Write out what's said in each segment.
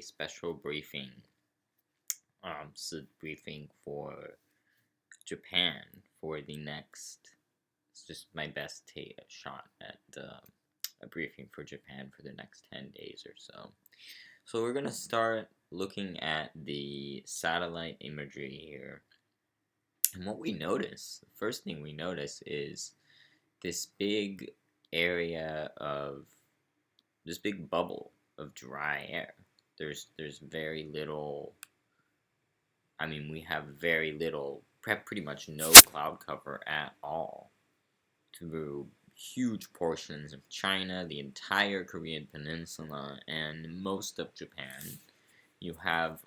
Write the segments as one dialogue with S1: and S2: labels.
S1: a special briefing, briefing for Japan for the next. It's just my best take a shot at a briefing for Japan for the next 10 days or so. So we're gonna start looking at the satellite imagery here, and what we notice, the first thing we notice is this big area of this big bubble of dry air. There's very little. I mean, we have very little, pretty much no cloud cover at all through huge portions of China, the entire Korean Peninsula, and most of Japan. You have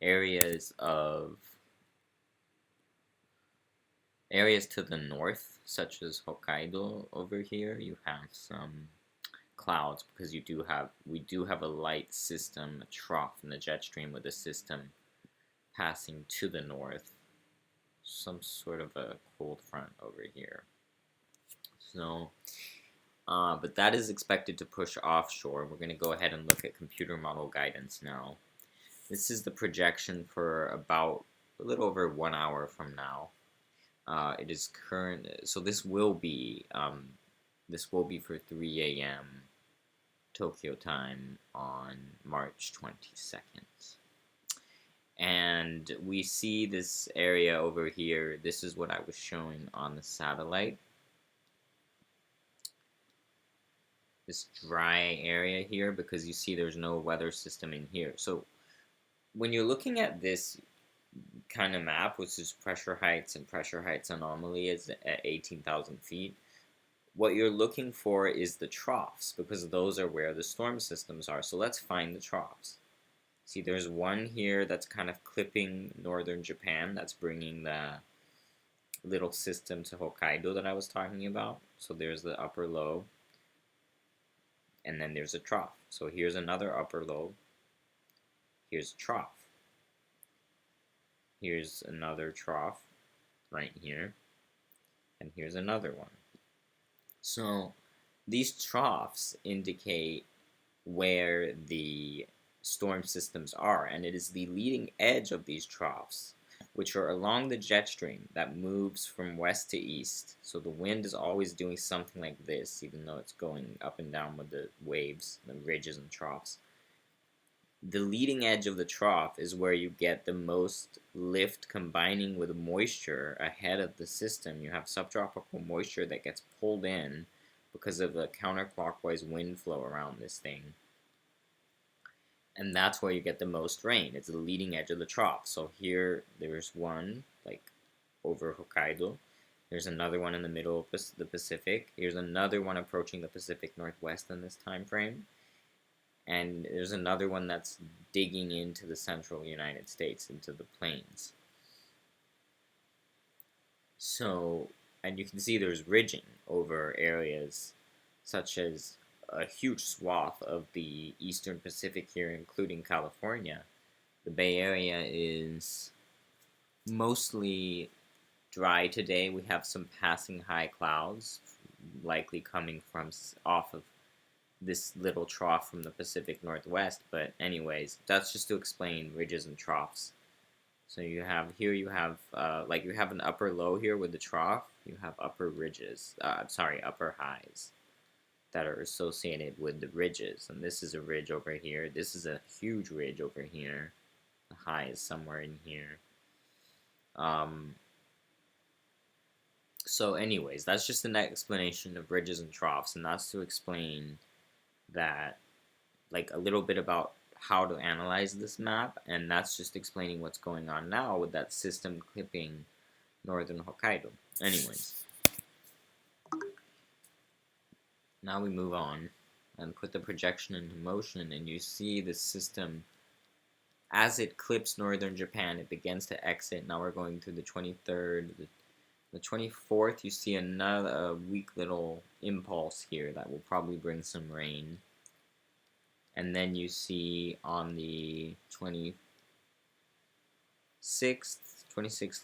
S1: areas of areas to the north, such as Hokkaido over here. You have some clouds because we do have a light system, a trough in the jet stream with a system passing to the north, some sort of a cold front over here. So, but that is expected to push offshore. We're going to go ahead and look at computer model guidance now. This is the projection for about a little over 1 hour from now. It is current, so this will be for 3 a.m. Tokyo time on March 22nd. And we see this area over here. This is what I was showing on the satellite. This dry area here, because you see there's no weather system in here. So when you're looking at this kind of map, which is pressure heights and pressure heights anomaly is at 18,000 feet, what you're looking for is the troughs, because those are where the storm systems are. So let's find the troughs. See, there's one here that's kind of clipping northern Japan. That's bringing the little system to Hokkaido that I was talking about. So there's the upper low. And then there's a trough. So here's another upper low. Here's a trough. Here's another trough right here. And here's another one. So these troughs indicate where the storm systems are, and it is the leading edge of these troughs, which are along the jet stream that moves from west to east. So the wind is always doing something like this, even though it's going up and down with the waves, the ridges and troughs. The leading edge of the trough is where you get the most lift combining with moisture ahead of the system. You have subtropical moisture that gets pulled in because of the counterclockwise wind flow around this thing. And that's where you get the most rain. It's the leading edge of the trough. So here, there's one, like, over Hokkaido. There's another one in the middle of the Pacific. Here's another one approaching the Pacific Northwest in this time frame. And there's another one that's digging into the central United States, into the plains. So, and you can see there's ridging over areas such as a huge swath of the eastern Pacific here, including California. The Bay Area is mostly dry today. We have some passing high clouds, likely coming from off of this little trough from the Pacific Northwest. But anyways, that's just to explain ridges and troughs. So you have like you have an upper low here with the trough. You have upper ridges. Upper highs that are associated with the ridges. And this is a ridge over here. This is a huge ridge over here. The high is somewhere in here. So anyways, that's just an explanation of ridges and troughs, and that's to explain that, like, a little bit about how to analyze this map, and that's just explaining what's going on now with that system clipping northern Hokkaido. Anyways, now we move on and put the projection into motion, and you see the system as it clips northern Japan. It begins to exit. Now we're going through the 23rd, the 24th. You see another weak little impulse here that will probably bring some rain. And then you see on the 26th,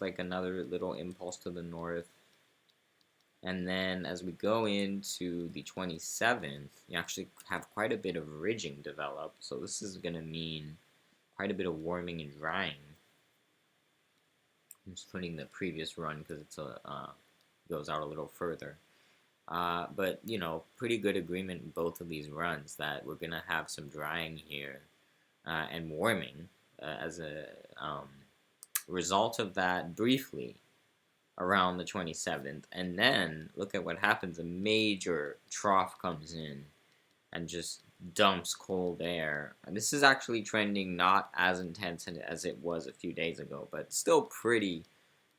S1: like another little impulse to the north. And then as we go into the 27th, you actually have quite a bit of ridging develop. So this is going to mean quite a bit of warming and drying. I'm just putting the previous run because it's goes out a little further. But, you know, pretty good agreement in both of these runs that we're going to have some drying here and warming as a result of that briefly around the 27th. And then look at what happens. A major trough comes in and just dumps cold air. And this is actually trending not as intense as it was a few days ago, but still pretty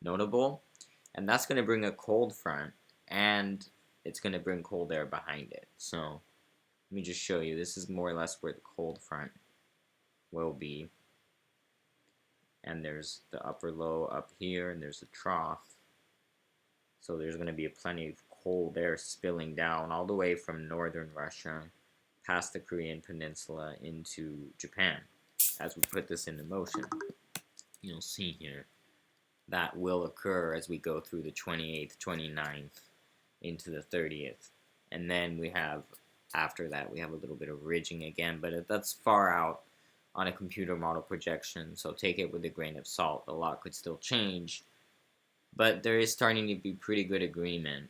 S1: notable. And that's going to bring a cold front, and it's going to bring cold air behind it. So let me just show you. This is more or less where the cold front will be. And there's the upper low up here, and there's the trough. So there's going to be plenty of cold air spilling down all the way from northern Russia past the Korean Peninsula into Japan. As we put this into motion, you'll see here that will occur as we go through the 28th, 29th into the 30th. And then we have, after that, we have a little bit of ridging again, but that's far out on a computer model projection, so take it with a grain of salt. A lot could still change, but there is starting to be pretty good agreement,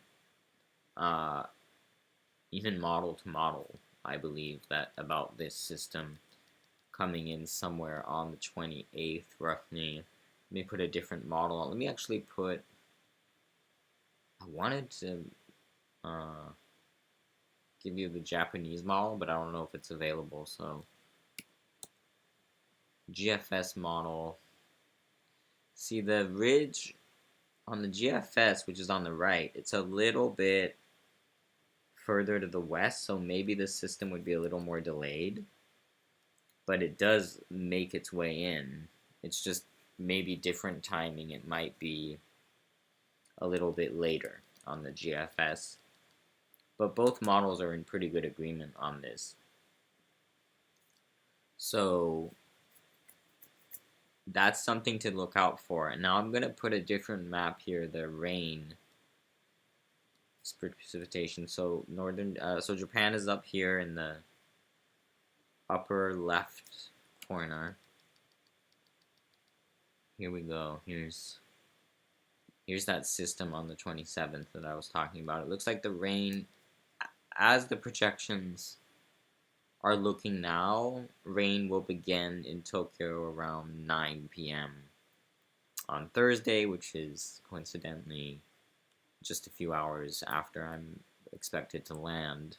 S1: even model to model, I believe, that about this system coming in somewhere on the 28th, roughly. Let me put a different model on. Let me actually put, I wanted to give you the Japanese model, but I don't know if it's available, so GFS model. See the ridge on the GFS, which is on the right, it's a little bit further to the west, so maybe the system would be a little more delayed, but it does make its way in. It's just maybe different timing. It might be a little bit later on the GFS, but both models are in pretty good agreement on this. So that's something to look out for. And now I'm going to put a different map here, the rain precipitation. So so Japan is up here in the upper left corner. Here we go. Here's that system on the 27th that I was talking about. It looks like the rain, as the projections are looking now, rain will begin in Tokyo around 9 p.m. on Thursday, which is coincidentally just a few hours after I'm expected to land.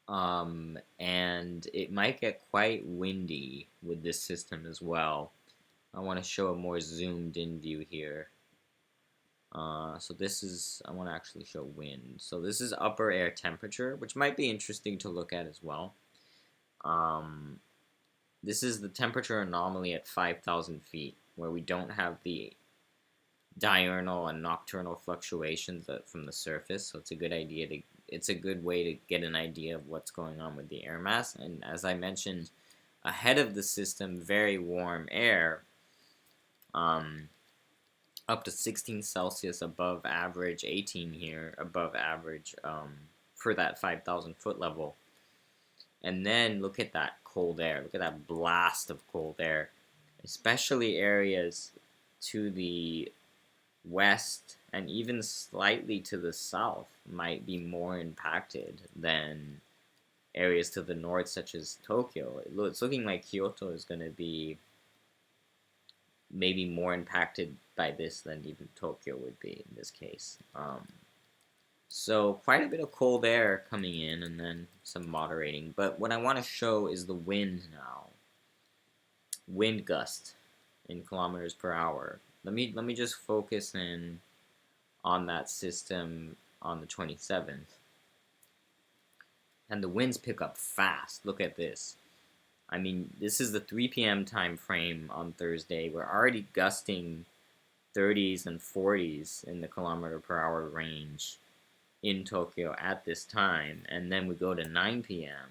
S1: And it might get quite windy with this system as well. I want to show a more zoomed in view here. So this is, I want to actually show wind. So this is upper air temperature, which might be interesting to look at as well. This is the temperature anomaly at 5,000 feet, where we don't have the diurnal and nocturnal fluctuations from the surface. So it's a good idea to, it's a good way to get an idea of what's going on with the air mass. And as I mentioned, ahead of the system, very warm air, up to 16 Celsius above average, 18 here above average for that 5,000 foot level. And then look at that cold air. Look at that blast of cold air. Especially areas to the west and even slightly to the south might be more impacted than areas to the north, such as Tokyo. It's looking like Kyoto is going to be maybe more impacted by this than even Tokyo would be in this case. So quite a bit of cold air coming in and then some moderating. But what I want to show is the wind now. Wind gust in kilometers per hour. Let me just focus in on that system on the 27th. And the winds pick up fast. Look at this. I mean, this is the 3 p.m. time frame on Thursday. We're already gusting 30s and 40s in the kilometer per hour range in Tokyo at this time. And then we go to 9 p.m.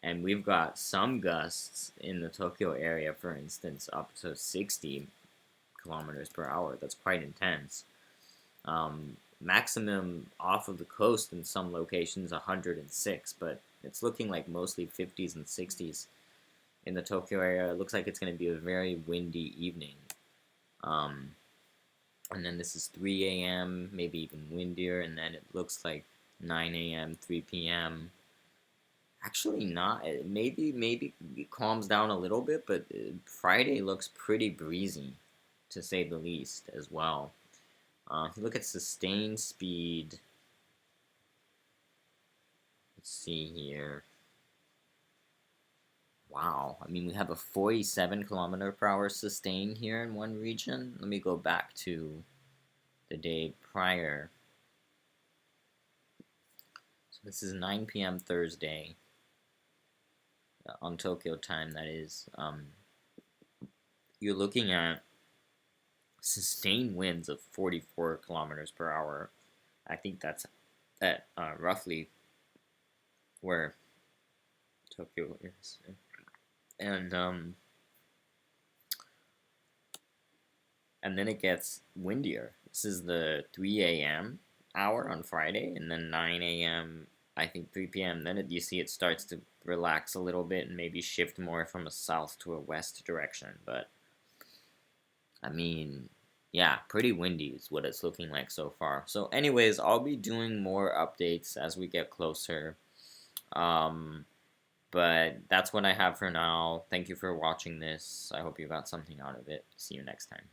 S1: and we've got some gusts in the Tokyo area, for instance, up to 60 kilometers per hour. That's quite intense. Maximum off of the coast in some locations 106, but it's looking like mostly 50s and 60s in the Tokyo area. It looks like it's going to be a very windy evening. Um, and then this is 3 a.m., maybe even windier, and then it looks like 9 a.m., 3 p.m. Actually, not. Maybe it calms down a little bit, but Friday looks pretty breezy, to say the least, as well. If you look at sustained speed, let's see here. Wow, I mean, we have a 47 kilometer per hour sustain here in one region. Let me go back to the day prior. So this is 9 p.m. Thursday on Tokyo time, that is. You're looking at sustained winds of 44 kilometers per hour. I think that's at roughly where Tokyo is. And then it gets windier. This is the 3 a.m. hour on Friday, and then 9 a.m. I think 3 p.m. Then you see it starts to relax a little bit and maybe shift more from a south to a west direction. But I mean, yeah, pretty windy is what it's looking like so far. So, anyways, I'll be doing more updates as we get closer. Um, but that's what I have for now. Thank you for watching this. I hope you got something out of it. See you next time.